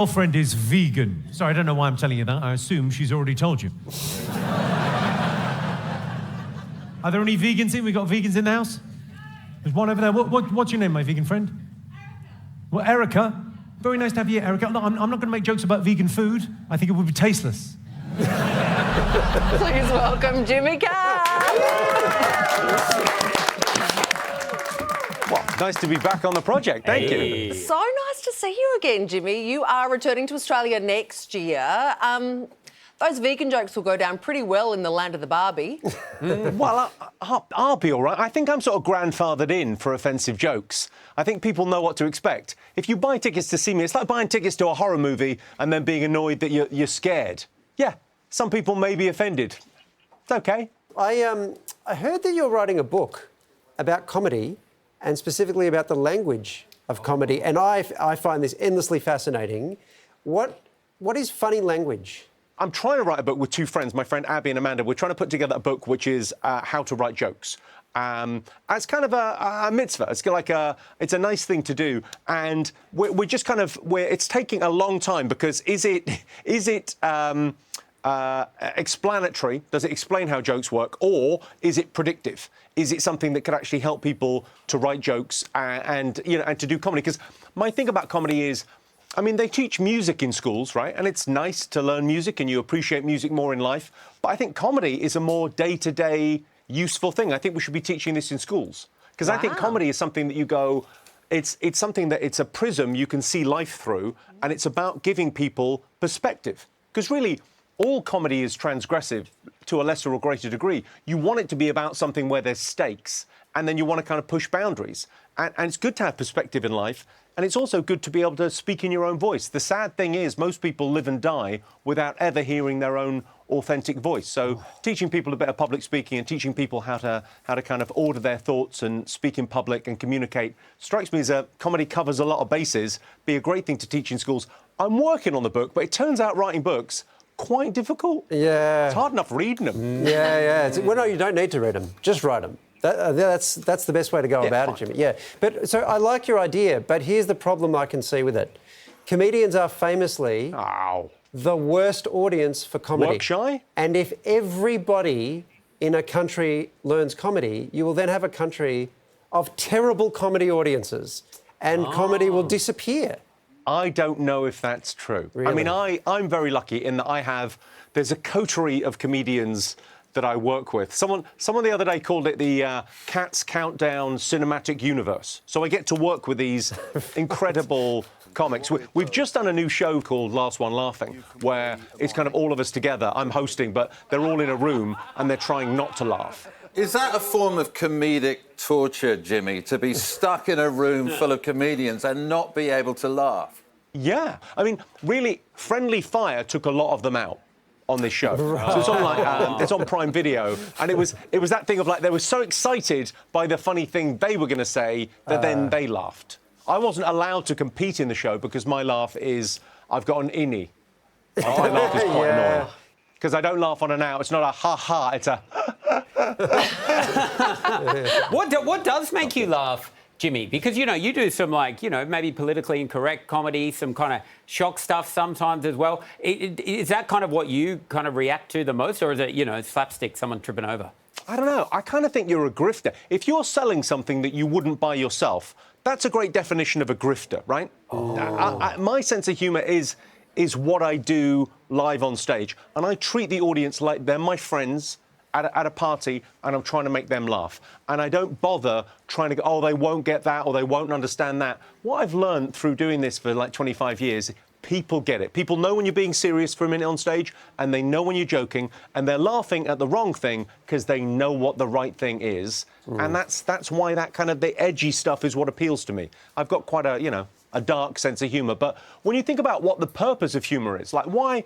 girlfriend is vegan. Sorry, I don't know why I'm telling you that. I assume she's already told you. Are there any vegans in? We got vegans in the house? There's one over there. What's your name, my vegan friend? Erica. Well, Erica. Very nice to have you here, Erica. No, I'm not going to make jokes about vegan food. I think it would be tasteless. Please welcome Jimmy Carr. Well, nice to be back on the project. Thank you. So nice to see you again, Jimmy. You are returning to Australia next year. Those vegan jokes will go down pretty well in the land of the Barbie. Well, I'll be all right. I think I'm sort of grandfathered in for offensive jokes. I think people know what to expect. If you buy tickets to see me, it's like buying tickets to a horror movie and then being annoyed that you're scared. Yeah, some people may be offended. It's OK. I heard that you're writing a book about comedy and specifically about the language of comedy, and I find this endlessly fascinating. What is funny language? I'm trying to write a book with two friends, my friend Abby and Amanda. We're trying to put together a book which is how to write jokes. As kind of a mitzvah. It's like it's a nice thing to do, and we're just kind of it's taking a long time because is it explanatory? Does it explain how jokes work, or is it predictive? Is it something that could actually help people to write jokes and to do comedy? Because my thing about comedy is, I mean, they teach music in schools, right? And it's nice to learn music and you appreciate music more in life. But I think comedy is a more day-to-day useful thing. I think we should be teaching this in schools. Because I think comedy is something that you go, it's something that it's a prism you can see life through, and it's about giving people perspective. Because really, all comedy is transgressive to a lesser or greater degree. You want it to be about something where there's stakes, and then you want to kind of push boundaries. And it's good to have perspective in life, and it's also good to be able to speak in your own voice. The sad thing is most people live and die without ever hearing their own authentic voice. So teaching people a bit of public speaking and teaching people how to kind of order their thoughts and speak in public and communicate strikes me as comedy covers a lot of bases, be a great thing to teach in schools. I'm working on the book, but it turns out writing books quite difficult. Yeah. It's hard enough reading them. Yeah. Well, no, you don't need to read them. Just write them. That's the best way to go about it, Jimmy. Yeah. But so I like your idea, but here's the problem I can see with it. Comedians are famously the worst audience for comedy. Work shy? And if everybody in a country learns comedy, you will then have a country of terrible comedy audiences, and comedy will disappear. I don't know if that's true. Really? I mean, I'm very lucky in that there's a coterie of comedians that I work with. Someone the other day called it the Cat's Countdown Cinematic Universe. So I get to work with these incredible comics. We've just done a new show called Last One Laughing, where it's kind of all of us together. I'm hosting, but they're all in a room and they're trying not to laugh. Is that a form of comedic torture, Jimmy, to be stuck in a room full of comedians and not be able to laugh? Yeah. I mean, really, Friendly Fire took a lot of them out on this show. So it's on it's on Prime Video, and it was that thing of like they were so excited by the funny thing they were going to say that then they laughed. I wasn't allowed to compete in the show because my laugh is I've got an innie. My laugh is quite annoying because I don't laugh on an out. It's not a ha ha. It's a. What does make you laugh, Jimmy? Because, you do some, maybe politically incorrect comedy, some kind of shock stuff sometimes as well. Is that kind of what you kind of react to the most, or is it, slapstick, someone tripping over? I don't know. I kind of think you're a grifter. If you're selling something that you wouldn't buy yourself, that's a great definition of a grifter, right? My sense of humour is what I do live on stage, and I treat the audience like they're my friends at a party, and I'm trying to make them laugh. And I don't bother trying to go, they won't get that or they won't understand that. What I've learned through doing this for like 25 years, people get it. People know when you're being serious for a minute on stage, and they know when you're joking, and they're laughing at the wrong thing because they know what the right thing is. And that's why that kind of the edgy stuff is what appeals to me. I've got quite a dark sense of humour. But when you think about what the purpose of humour is, like why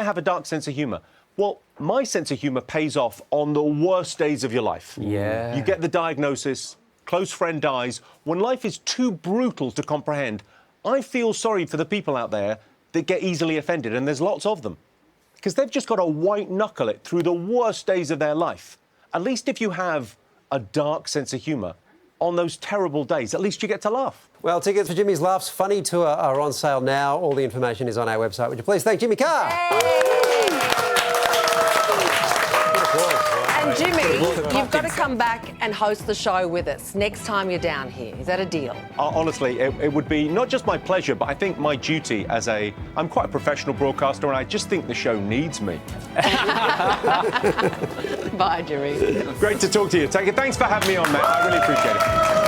have a dark sense of humour? Well, my sense of humour pays off on the worst days of your life. Yeah. You get the diagnosis, close friend dies. When life is too brutal to comprehend, I feel sorry for the people out there that get easily offended, and there's lots of them. Because they've just got to white-knuckle it through the worst days of their life. At least if you have a dark sense of humour, on those terrible days, at least you get to laugh. Well, tickets for Jimmy's Laughs Funny Tour are on sale now. All the information is on our website. Would you please thank Jimmy Carr? And Jimmy, you've got to come back and host the show with us next time you're down here. Is that a deal? Honestly, it would be not just my pleasure, but I think my duty as I'm quite a professional broadcaster, and I just think the show needs me. Bye, Jimmy. Great to talk to you. Thanks for having me on, Matt. I really appreciate it.